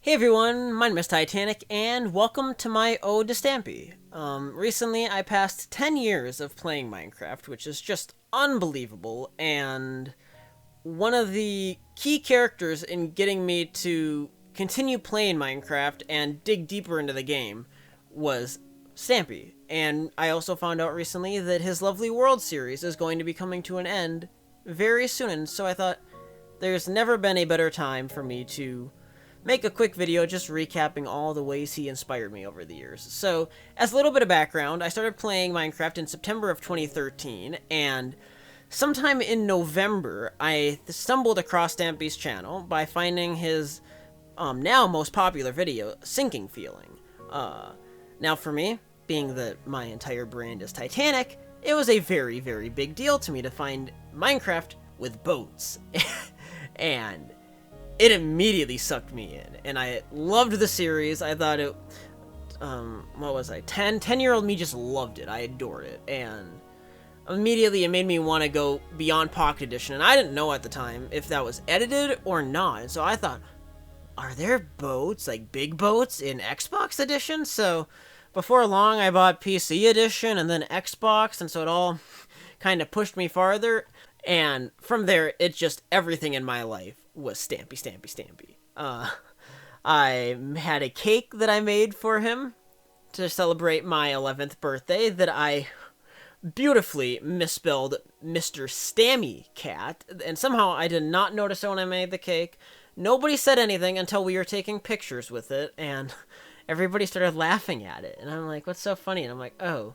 Hey everyone, my name is Titanic, and welcome to my Ode to Stampy. Recently I passed 10 years of playing Minecraft, which is just unbelievable, and one of the key characters in getting me to continue playing Minecraft and dig deeper into the game was Stampy. And I also found out recently that his Lovely World series is going to be coming to an end very soon, and so I thought there's never been a better time for me to make a quick video just recapping all the ways he inspired me over the years. So, as a little bit of background, I started playing Minecraft in September of 2013, and sometime in November, I stumbled across Stampy's channel by finding his now most popular video, Sinking Feeling. Now for me, being that my entire brand is Titanic, it was a very, very big deal to me to find Minecraft with boats. And it immediately sucked me in, and I loved the series. I thought it, what was I, 10-year-old me just loved it. I adored it, and immediately it made me want to go beyond Pocket Edition, and I didn't know at the time if that was edited or not, and so I thought, are there boats, like big boats, in Xbox Edition? So before long, I bought PC Edition, and then Xbox, and so it all kind of pushed me farther, and from there, it just, everything in my life was Stampy, Stampy, Stampy. I had a cake that I made for him to celebrate my 11th birthday that I beautifully misspelled Mr. Stammy Cat, and somehow I did not notice it when I made the cake. Nobody said anything until we were taking pictures with it, and everybody started laughing at it, and I'm like, what's so funny? And I'm like, oh,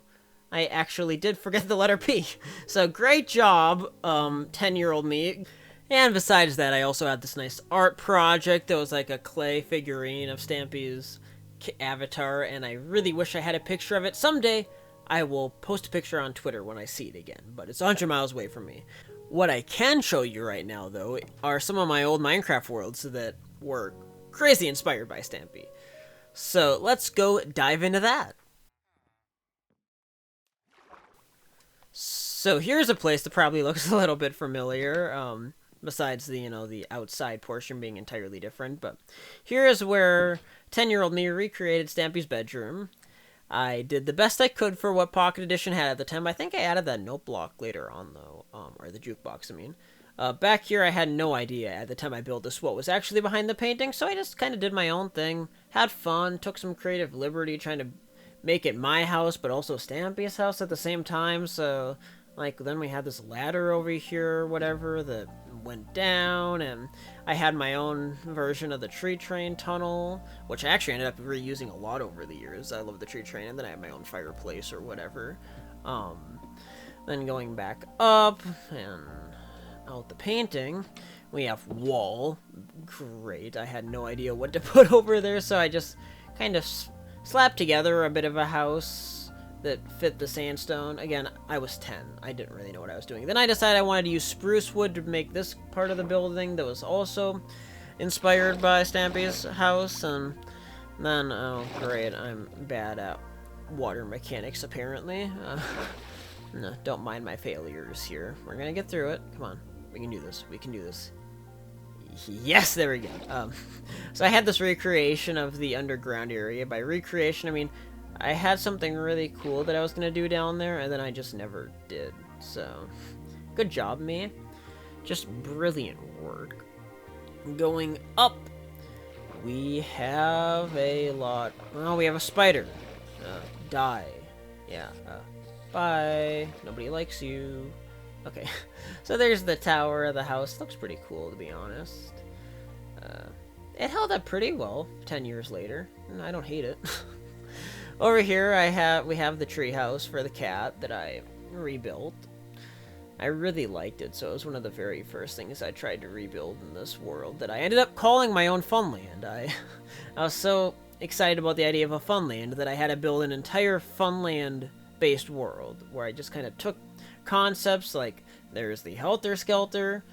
I actually did forget the letter P. So great job, 10-year-old me. And besides that, I also had this nice art project that was like a clay figurine of Stampy's avatar, and I really wish I had a picture of it. Someday, I will post a picture on Twitter when I see it again, but it's 100 miles away from me. What I can show you right now, though, are some of my old Minecraft worlds that were crazy inspired by Stampy. So let's go dive into that. So here's a place that probably looks a little bit familiar. Besides the outside portion being entirely different, but here is where 10-year-old me recreated Stampy's bedroom. I did the best I could for what Pocket Edition had at the time. I think I added that note block later on, though, or the jukebox, I mean. Back here, I had no idea at the time I built this what was actually behind the painting, so I just kind of did my own thing, had fun, took some creative liberty trying to make it my house, but also Stampy's house at the same time, so like, then we had this ladder over here, whatever, that went down, and I had my own version of the tree train tunnel, which I actually ended up reusing a lot over the years. I love the tree train, and then I had my own fireplace or whatever. Then going back up, and out the painting, we have wall. Great, I had no idea what to put over there, so I just kind of slapped together a bit of a house that fit the sandstone. Again, I was 10. I didn't really know what I was doing. Then I decided I wanted to use spruce wood to make this part of the building that was also inspired by Stampy's house. And then, oh great, I'm bad at water mechanics apparently. No, don't mind my failures here. We're gonna get through it. Come on, we can do this. We can do this. Yes, there we go. So I had this recreation of the underground area. By recreation, I mean I had something really cool that I was gonna do down there, and then I just never did. So, good job, me. Just brilliant work. Going up, we have a lot. Oh, we have a spider. Die. Yeah. Bye. Nobody likes you. Okay. So there's the tower of the house. Looks pretty cool, to be honest. It held up pretty well 10 years later. I don't hate it. Over here, we have the treehouse for the cat that I rebuilt. I really liked it, so it was one of the very first things I tried to rebuild in this world that I ended up calling my own Funland. I was so excited about the idea of a Funland that I had to build an entire Funland-based world where I just kind of took concepts like there's the Helter Skelter,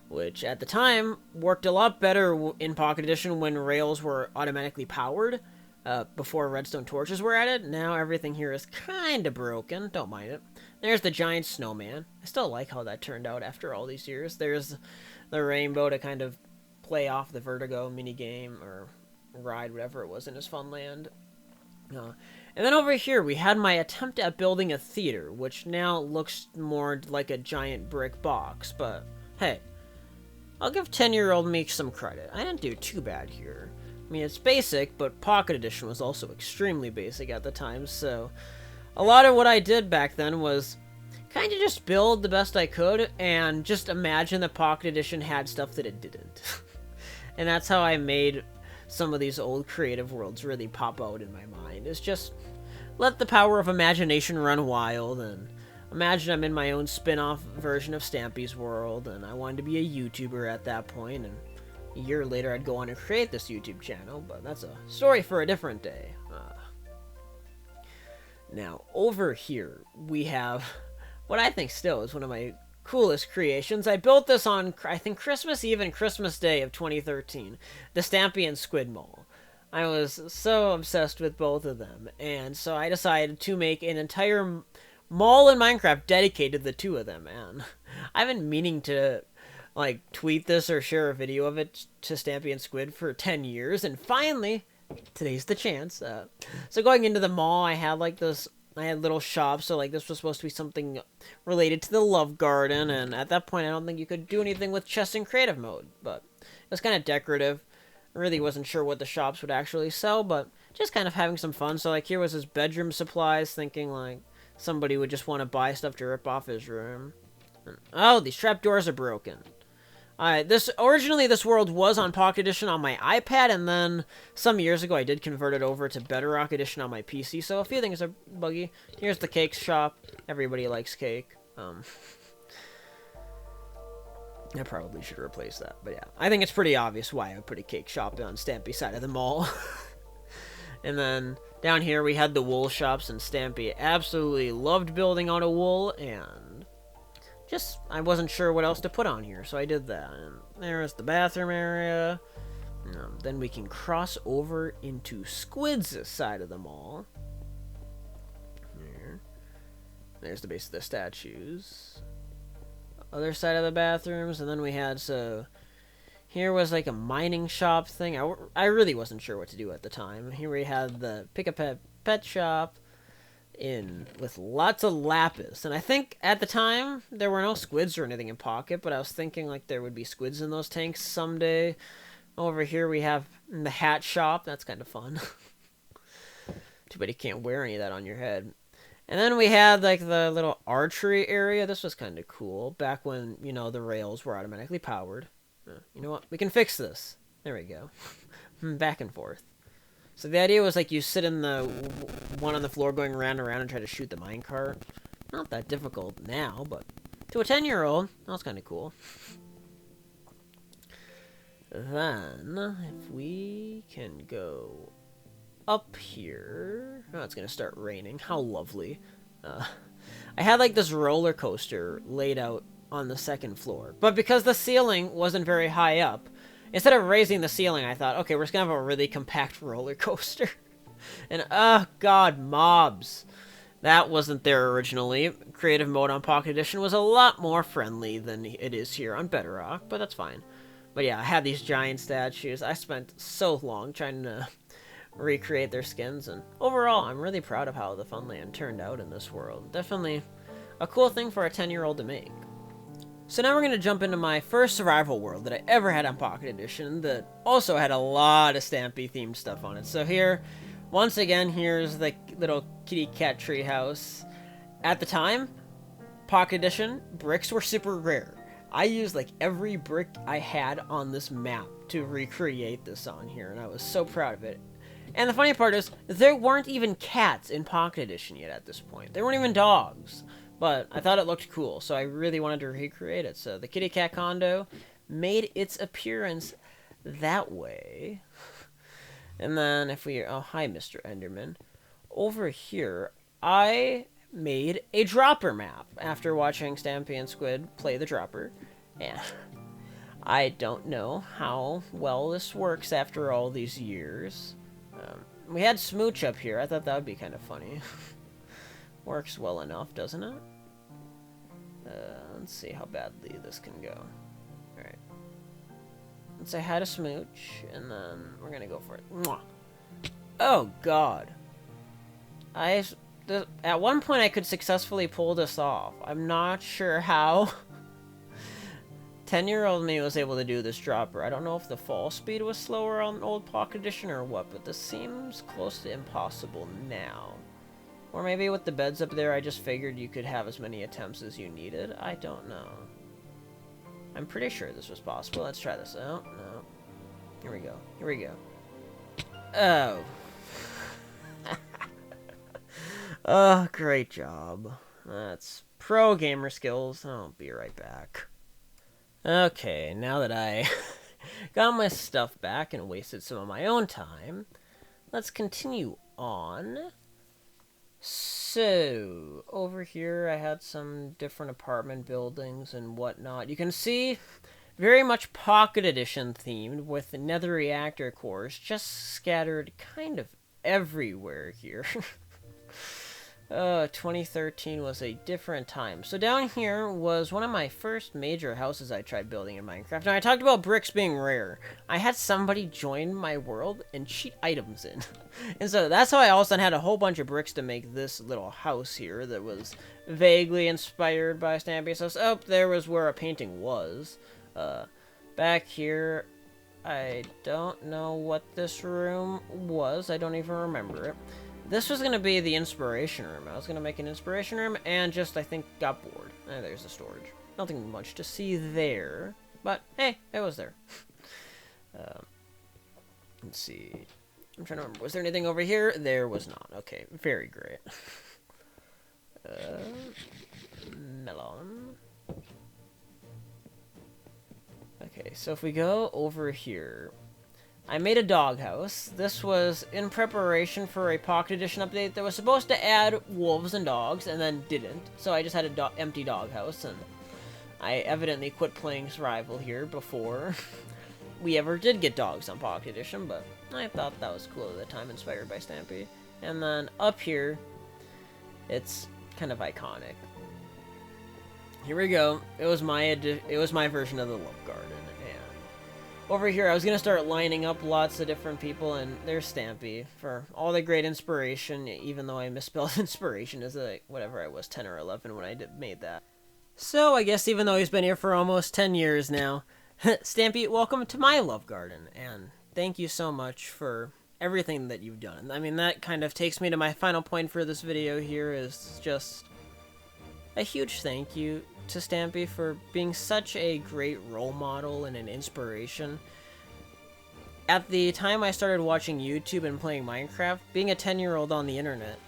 which at the time worked a lot better in Pocket Edition when rails were automatically powered. Before redstone torches were added. Now everything here is kind of broken. Don't mind it. There's the giant snowman. I still like how that turned out after all these years. There's the rainbow to kind of play off the Vertigo minigame or ride, whatever it was in his Funland. And then over here, we had my attempt at building a theater, which now looks more like a giant brick box. But hey, I'll give 10-year-old me some credit. I didn't do too bad here. I mean, it's basic, but Pocket Edition was also extremely basic at the time, so a lot of what I did back then was kind of just build the best I could and just imagine that Pocket Edition had stuff that it didn't. And that's how I made some of these old creative worlds really pop out in my mind. It's just let the power of imagination run wild, and imagine I'm in my own spin-off version of Stampy's world, and I wanted to be a YouTuber at that point, and a year later I'd go on and create this YouTube channel, but that's a story for a different day. Now, over here, we have what I think still is one of my coolest creations. I built this on, I think, Christmas Eve and Christmas Day of 2013, the Stampy and Squid Mall. I was so obsessed with both of them, and so I decided to make an entire mall in Minecraft dedicated to the two of them, and I've been meaning to like tweet this or share a video of it to Stampy and Squid for 10 years, and finally today's the chance. So going into the mall, I had like this, I had little shops, so like this was supposed to be something related to the Love Garden, and at that point I don't think you could do anything with chests in creative mode, but it was kind of decorative. I really wasn't sure what the shops would actually sell, but just kind of having some fun. So like here was his bedroom supplies, thinking like somebody would just want to buy stuff to rip off his room. Oh, these trapdoors are broken. Originally this world was on Pocket Edition on my iPad, and then some years ago I did convert it over to Bedrock Edition on my PC, so a few things are buggy. Here's the cake shop. Everybody likes cake. I probably should replace that, but yeah. I think it's pretty obvious why I would put a cake shop on Stampy's side of the mall. And then down here we had the wool shops, and Stampy absolutely loved building out of wool, and just, I wasn't sure what else to put on here, so I did that. And there's the bathroom area. Then we can cross over into Squid's side of the mall. There's the base of the statues. Other side of the bathrooms, and then we had, so here was like a mining shop thing. I really wasn't sure what to do at the time. Here we had the pick a pet shop with lots of lapis, and I think at the time there were no squids or anything in Pocket, but I was thinking like there would be squids in those tanks someday. Over here we have the hat shop. That's kind of fun. Too bad you can't wear any of that on your head. And then we had like the little archery area. This was kind of cool back when, you know, the rails were automatically powered. You know what? We can fix this. There we go. Back and forth. So the idea was like you sit in the one on the floor going round and round and try to shoot the minecart. Not that difficult now, but to a 10-year-old, that was kind of cool. Then, if we can go up here. Oh, it's gonna start raining. How lovely. I had like this roller coaster laid out on the second floor, but because the ceiling wasn't very high up, instead of raising the ceiling, I thought, okay, we're just gonna have a really compact roller coaster. And oh god, mobs. That wasn't there originally. Creative mode on Pocket Edition was a lot more friendly than it is here on Bedrock, but that's fine. But yeah, I had these giant statues. I spent so long trying to recreate their skins, and overall I'm really proud of how the Funland turned out in this world. Definitely a cool thing for a 10-year-old to make. So now we're going to jump into my first survival world that I ever had on Pocket Edition that also had a lot of Stampy themed stuff on it. So here, once again, here's the little kitty cat tree house. At the time, Pocket Edition, bricks were super rare. I used like every brick I had on this map to recreate this on here, and I was so proud of it. And the funny part is, there weren't even cats in Pocket Edition yet at this point. There weren't even dogs. But I thought it looked cool, so I really wanted to recreate it. So the kitty cat condo made its appearance that way. And then if we... Oh, hi, Mr. Enderman. Over here, I made a dropper map after watching Stampy and Squid play the dropper. And I don't know how well this works after all these years. We had Smooch up here. I thought that would be kind of funny. Works well enough, doesn't it? Let's see how badly this can go. Alright. let's say hi to Smooch, and then we're gonna go for it. Mwah. Oh God. At one point I could successfully pull this off. I'm not sure how. 10-year-old me was able to do this dropper. I don't know if the fall speed was slower on old Pocket Edition or what, but this seems close to impossible now. Or maybe with the beds up there, I just figured you could have as many attempts as you needed. I don't know. I'm pretty sure this was possible. Let's try this out. No. Here we go. Here we go. Oh. Oh, great job. That's pro gamer skills. I'll be right back. Okay, now that I got my stuff back and wasted some of my own time, let's continue on. So, over here I had some different apartment buildings and whatnot. You can see, very much Pocket Edition themed, with the nether reactor cores just scattered kind of everywhere here. 2013 was a different time. So down here was one of my first major houses I tried building in Minecraft. Now, I talked about bricks being rare. I had somebody join my world and cheat items in. And so that's how I all of a sudden had a whole bunch of bricks to make this little house here that was vaguely inspired by Stampy's house. Oh, there was where a painting was. Back here, I don't know what this room was. I don't even remember it. This was going to be the inspiration room. I was going to make an inspiration room and just, I think, got bored. There's the storage. Nothing much to see there. But, hey, it was there. Let's see. I'm trying to remember. Was there anything over here? There was not. Okay, very great. Melon. Okay, so if we go over here, I made a doghouse. This was in preparation for a Pocket Edition update that was supposed to add wolves and dogs, and then didn't. So I just had an empty doghouse, and I evidently quit playing Survival here before we ever did get dogs on Pocket Edition, but I thought that was cool at the time, inspired by Stampy. And then up here, it's kind of iconic. Here we go. It was my version of the Love Garden. Over here, I was going to start lining up lots of different people, and there's Stampy for all the great inspiration, even though I misspelled inspiration as like whatever I was, 10 or 11 when I made that. So I guess even though he's been here for almost 10 years now, Stampy, welcome to my Love Garden, and thank you so much for everything that you've done. I mean, that kind of takes me to my final point for this video here, is just a huge thank you to Stampy for being such a great role model and an inspiration. At the time I started watching YouTube and playing Minecraft, being a 10-year-old on the internet,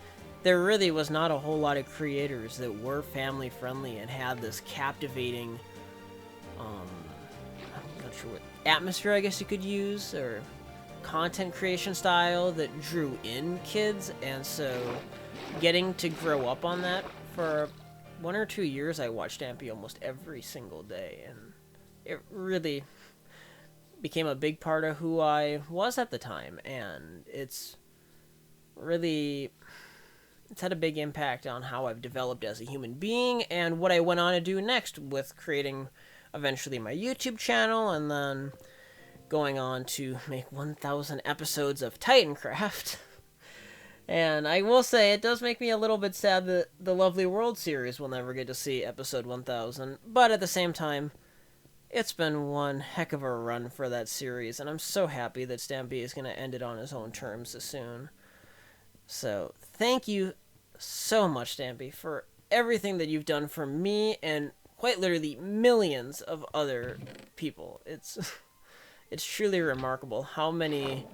there really was not a whole lot of creators that were family friendly and had this captivating, I'm not sure what atmosphere I guess you could use, or content creation style that drew in kids. And so getting to grow up on that for 1 or 2 years, I watched Stampy almost every single day, and it really became a big part of who I was at the time, and it's had a big impact on how I've developed as a human being and what I went on to do next with creating eventually my YouTube channel, and then going on to make 1,000 episodes of Titancraft. And I will say, it does make me a little bit sad that the Lovely World series will never get to see episode 1000, but at the same time, it's been one heck of a run for that series, and I'm so happy that Stampy is going to end it on his own terms soon. So, thank you so much, Stampy, for everything that you've done for me and quite literally millions of other people. It's truly remarkable how many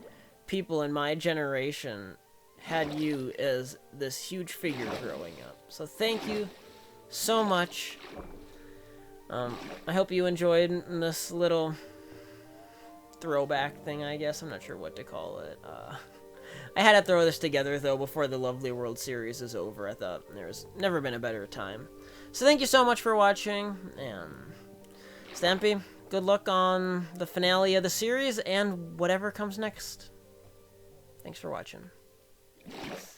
people in my generation had you as this huge figure growing up. So thank you so much. I hope you enjoyed this little throwback thing, I guess. I'm not sure what to call it. I had to throw this together, though, before the Lovely World series is over. I thought there's never been a better time. So thank you so much for watching, and Stampy, good luck on the finale of the series and whatever comes next. Thanks for watching. Peace.